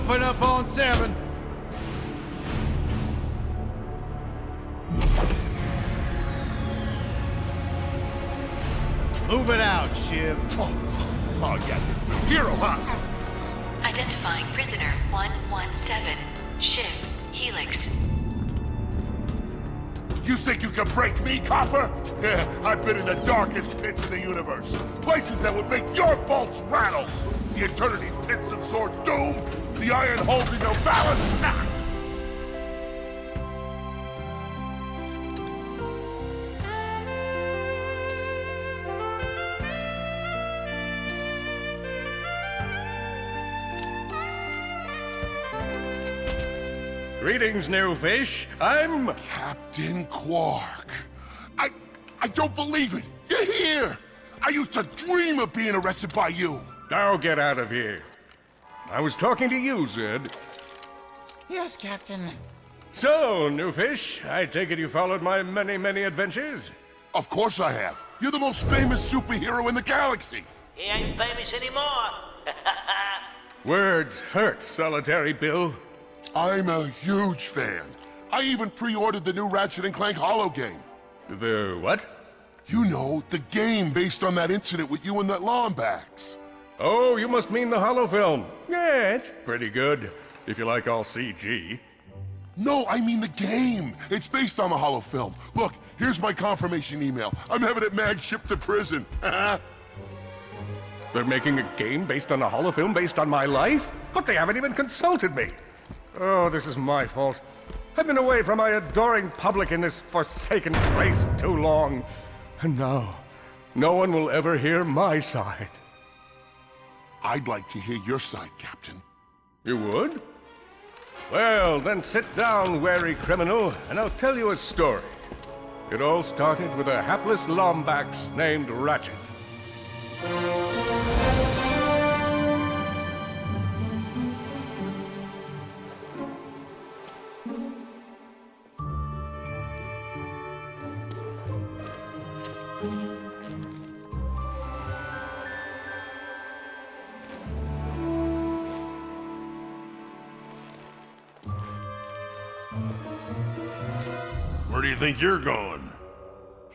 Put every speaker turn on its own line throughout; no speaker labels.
Open up on 7. Move it out, Shiv.
Oh, yeah. Hero, huh?
Identifying prisoner 117, Shiv, Helix.
You think you can break me, Copper? Yeah, I've been in the darkest pits of the universe. Places that would make your bolts rattle. The eternity pits of Sword Doom. The iron holding no balance. Nah.
Greetings, new fish. I'm...
Captain Quark. I don't believe it. You're here. I used to dream of being arrested by you.
Now get out of here. I was talking to you, Zed.
Yes, Captain.
So, new fish, I take it you followed my many, many adventures?
Of course I have. You're the most famous superhero in the galaxy.
He ain't famous anymore.
Words hurt, Solitary Bill.
I'm a huge fan. I even pre-ordered the new Ratchet and Clank holo game.
The what?
You know, the game based on that incident with you and that Lombax.
Oh, you must mean the holo film. Yeah, it's pretty good, if you like all CG.
No, I mean the game. It's based on the holo film. Look, here's my confirmation email. I'm having it mag shipped to prison.
They're making a game based on a holo film based on my life? But they haven't even consulted me. Oh, this is my fault. I've been away from my adoring public in this forsaken place too long. And now, no one will ever hear my side.
I'd like to hear your side, Captain.
You would? Well, then sit down, wary criminal, and I'll tell you a story. It all started with a hapless Lombax named Ratchet.
Where do you think you're going?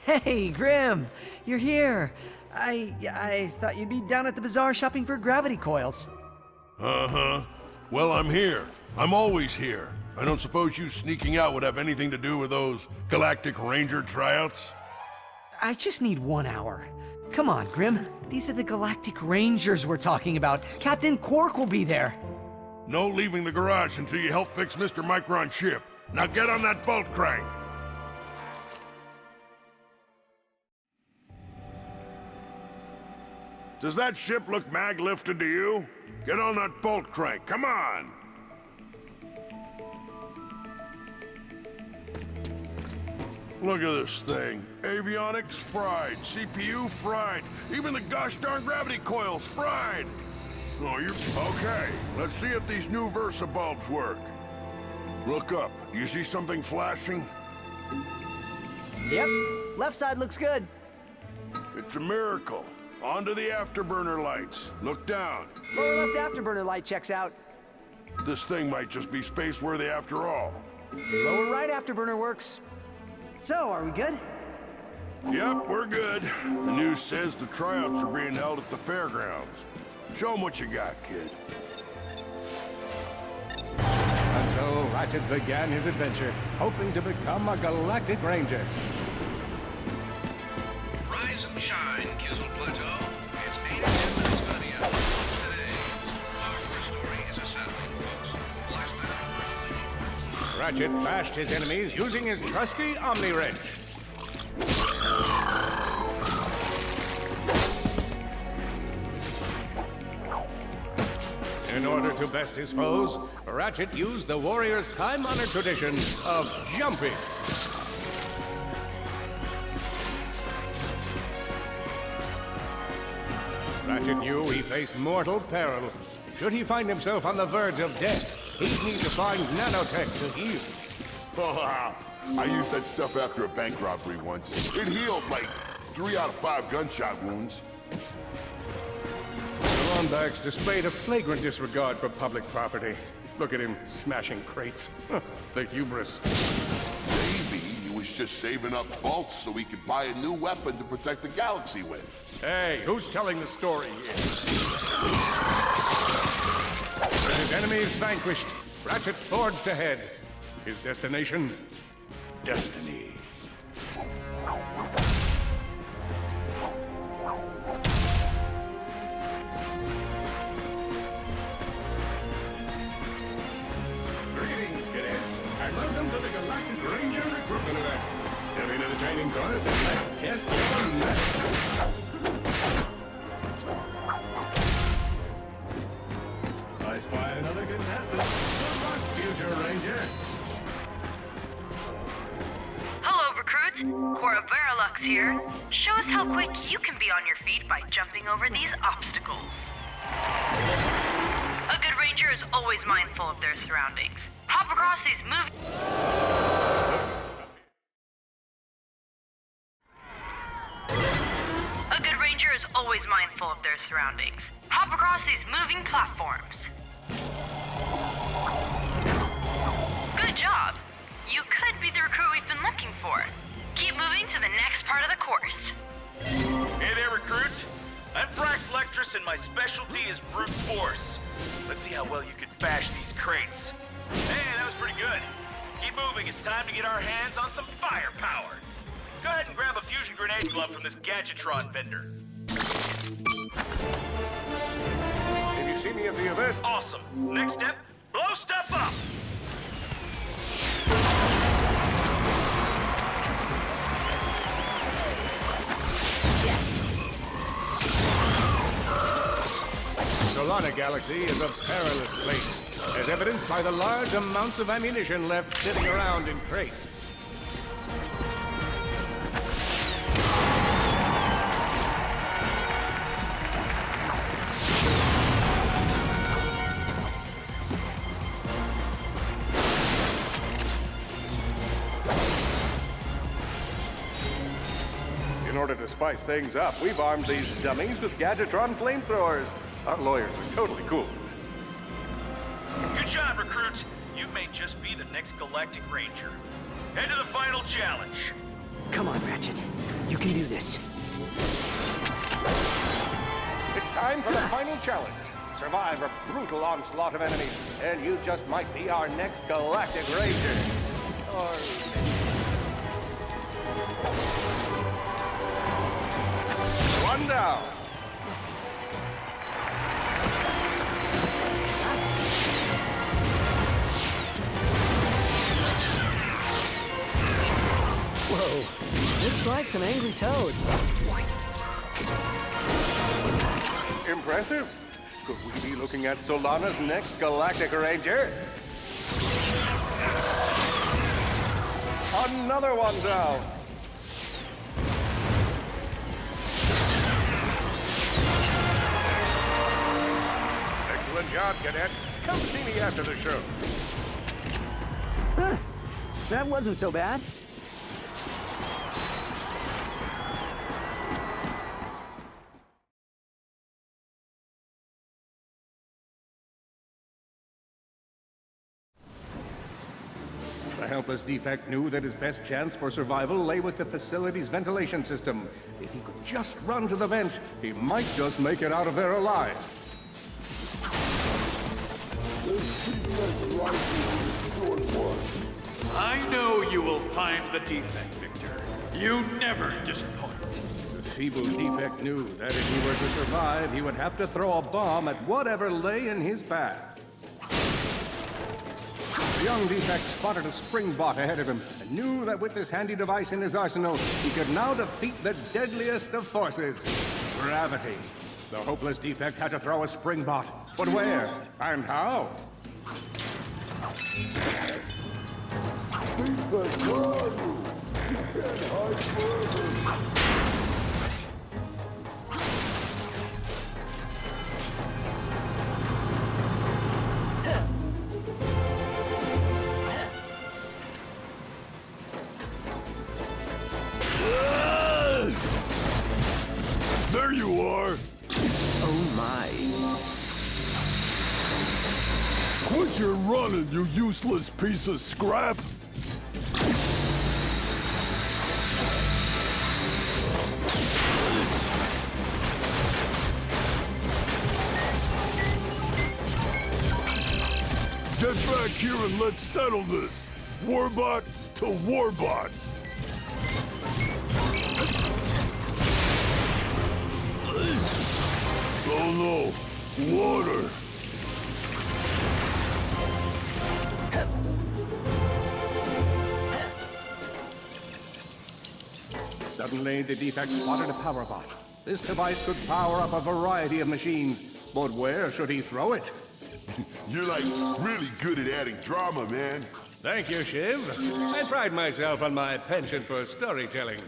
Hey, Grim! You're here! I thought you'd be down at the bazaar shopping for gravity coils.
Uh-huh. Well, I'm here. I'm always here. I don't suppose you sneaking out would have anything to do with those Galactic Ranger tryouts?
I just need 1 hour. Come on, Grim. These are the Galactic Rangers we're talking about. Captain Quark will be there.
No leaving the garage until you help fix Mr. Micron's ship. Now get on that bolt crank. Does that ship look mag-lifted to you? Get on that bolt crank, come on! Look at this thing. Avionics fried, CPU fried, even the gosh darn gravity coils fried! Oh, you're... Okay, let's see if these new Versa bulbs work. Look up. Do you see something flashing?
Yep. Left side looks good.
It's a miracle. Onto the afterburner lights. Look down.
Lower left afterburner light checks out.
This thing might just be space-worthy after all.
Lower right afterburner works. So, are we good?
Yep, we're good. The news says the tryouts are being held at the fairgrounds. Show 'em what you got, kid.
And so Ratchet began his adventure, hoping to become a Galactic Ranger.
Rise and shine, Kizzle Plateau. It's 8 or 10 minutes funny out today. Our first story is a sad one, folks. Last night,
Ratchet bashed his enemies using his trusty Omni Wrench. In order to best his foes, Ratchet used the warrior's time-honored tradition of jumping. Ratchet knew he faced mortal peril. Should he find himself on the verge of death, he'd need to find nanotech to heal.
Oh, I used that stuff after a bank robbery once. It healed like 3 out of 5 gunshot wounds.
The Lombax displayed a flagrant disregard for public property. Look at him smashing crates. The hubris.
Maybe he was just saving up bolts so he could buy a new weapon to protect the galaxy with.
Hey, who's telling the story here? His enemies vanquished, Ratchet forged ahead. His destination? Destiny. Greetings, cadets, and welcome to the Galactic Ranger Recruitment Event. Step into the training course and let's test your mettle. I spy another contestant. Good luck, future Ranger.
Hello, recruit. Cora Verilux here. Show us how quick you can be on your feet by jumping over these obstacles. A good ranger is always mindful of their surroundings. Hop across these A good ranger is always mindful of their surroundings. Hop across these moving platforms. Good job. You could be the recruit we've been looking for. Keep moving to the next part of the course.
Hey there, recruit. I'm Frax Lectrus, and my specialty is brute force. Let's see how well you can bash these crates. Hey, that was pretty good. Keep moving. It's time to get our hands on some firepower. Go ahead and grab a fusion grenade glove from this Gadgetron vendor.
Did you see me at the event?
Awesome. Next step, blow stuff up.
Solana Galaxy is a perilous place, as evidenced by the large amounts of ammunition left sitting around in crates. In order to spice things up, we've armed these dummies with Gadgetron flamethrowers. Our lawyers are totally cool.
Good job, recruit. You may just be the next Galactic Ranger. Head to the final challenge.
Come on, Ratchet. You can do this.
It's time for the final challenge. Survive a brutal onslaught of enemies, and you just might be our next Galactic Ranger. Or... One down.
Whoa. Looks like some angry toads.
Impressive. Could we be looking at Solana's next Galactic Ranger? Another one down. Excellent job, cadet. Come see me after the show.
Huh. That wasn't so bad.
The helpless defect knew that his best chance for survival lay with the facility's ventilation system. If he could just run to the vent, he might just make it out of there alive.
I know you will find the defect, Victor. You never disappoint.
The feeble defect knew that if he were to survive, he would have to throw a bomb at whatever lay in his path. The young defect spotted a spring bot ahead of him and knew that with this handy device in his arsenal, he could now defeat the deadliest of forces, gravity. The hopeless defect had to throw a spring bot, but where and how?
There you are!
Oh my.
Quit you're running, you useless piece of scrap! Get back here and let's settle this! Warbot to Warbot! Oh no! Water!
Suddenly, the defect spotted a power bot. This device could power up a variety of machines, but where should he throw it?
You're like really good at adding drama, man.
Thank you, Shiv. I pride myself on my penchant for storytelling.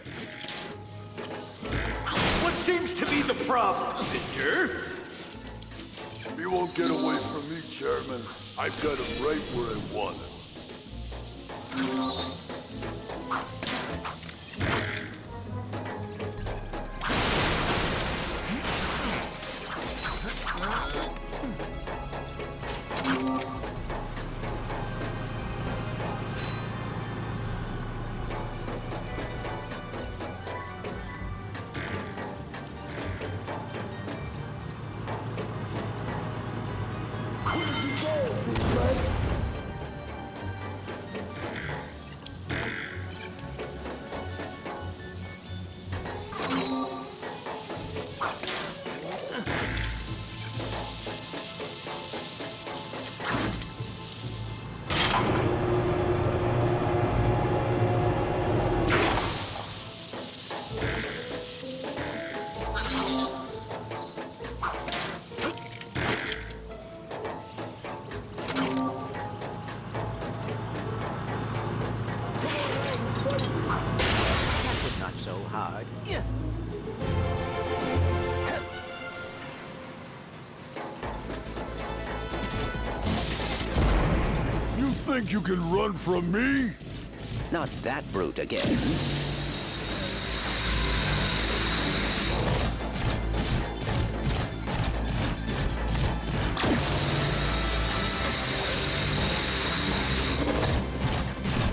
What seems to be the problem, Victor?
He won't get away from me, Chairman. I've got him right where I want him.
Not so hard.
You think you can run from me?
Not that brute again.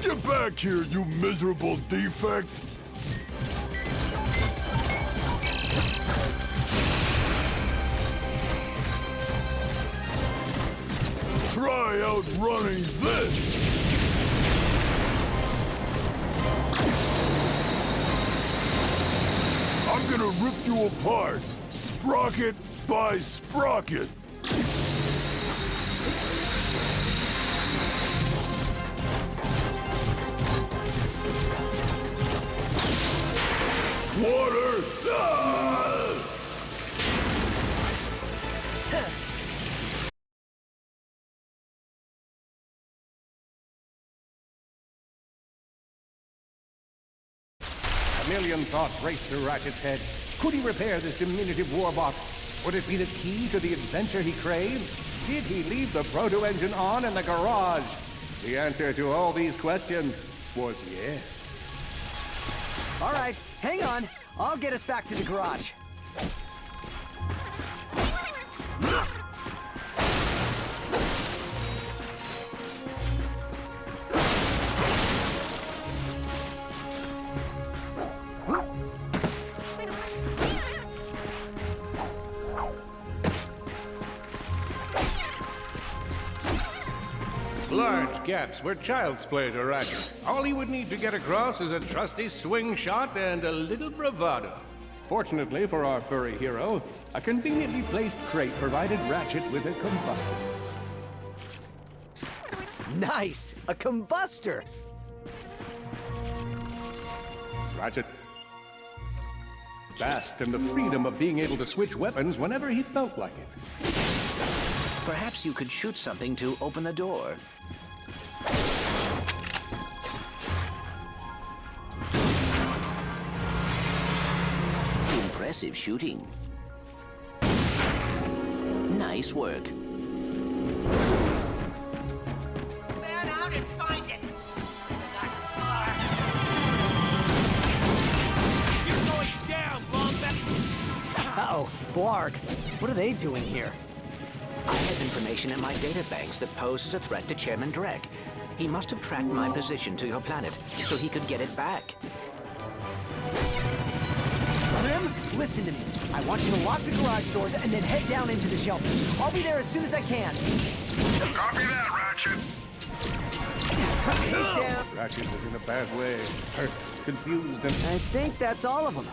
Get back here, you miserable defect! Try outrunning this! I'm gonna rip you apart, sprocket by sprocket! Water! Ah!
A million thoughts raced through Ratchet's head. Could he repair this diminutive warbot? Would it be the key to the adventure he craved? Did he leave the proto-engine on in the garage? The answer to all these questions was yes.
All right, hang on. I'll get us back to the garage.
Large gaps were child's play to Ratchet. All he would need to get across is a trusty swing shot and a little bravado. Fortunately for our furry hero, a conveniently placed crate provided Ratchet with a combustor.
Nice! A combustor!
Ratchet basked in the freedom of being able to switch weapons whenever he felt like it.
Perhaps you could shoot something to open a door. Impressive shooting. Nice work.
Man out and find it. You're going down, Bomb.
Uh-oh, Blarg. What are they doing here?
have information in my databanks that poses a threat to Chairman Drek. He must have tracked my position to your planet so he could get it back.
Grim, listen to me. I want you to lock the garage doors and then head down into the shelter. I'll be there as soon as I can.
Copy that, Ratchet.
He's down.
Ratchet was in a bad way. Hurt, confused, and...
I think that's all of them.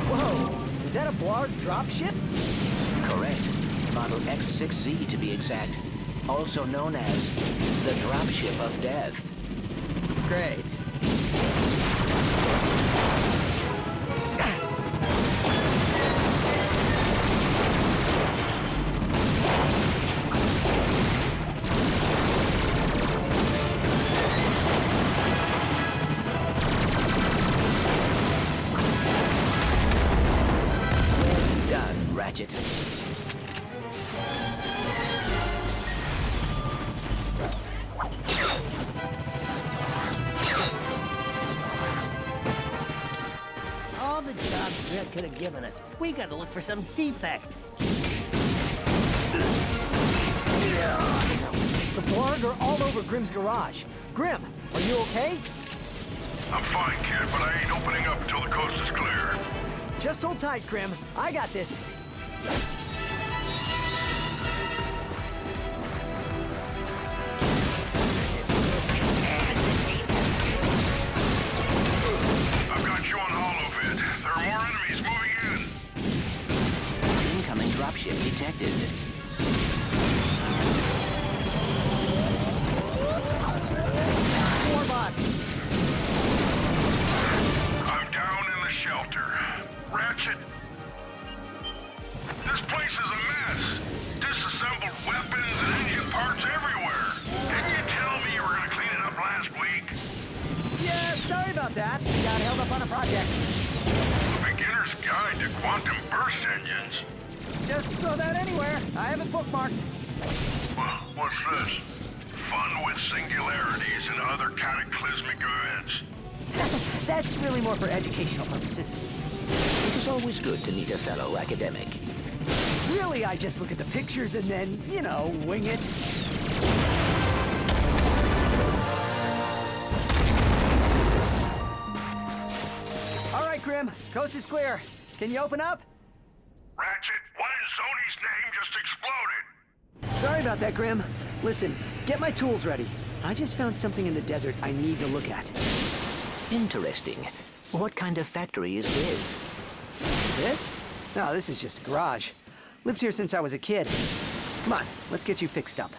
Whoa, is that a Blarg dropship?
Correct. Model X6Z to be exact. Also known as the Dropship of Death.
Great.
Done, Ratchet.
All the jobs Drek could have given us. We gotta look for some defect.
The Blarg are all over Grim's garage. Grim, are you okay?
I'm fine, kid, but I ain't opening up until the coast is clear.
Just hold tight, Grim. I got this.
I've got you on holovid. There are more enemies moving in.
Incoming dropship detected.
More bots.
I'm down in the shelter. Ratchet. This place is a mess. Disassembled weapons and engine parts everywhere. Didn't you tell me you were gonna clean it up last week?
Yeah, sorry about that. Got held up on a project.
A beginner's guide to quantum burst engines.
Just throw that anywhere. I have it bookmarked.
Well, what's this? Fun with singularities and other cataclysmic events.
That's really more for educational purposes.
It is always good to meet a fellow academic.
Really, I just look at the pictures and then, you know, wing it. All right, Grim. Coast is clear. Can you open up?
Ratchet, what in Sony's name just exploded?
Sorry about that, Grim. Listen, get my tools ready. I just found something in the desert I need to look at.
Interesting. What kind of factory is this?
This? No, this is just a garage. Lived here since I was a kid. Come on, let's get you fixed up.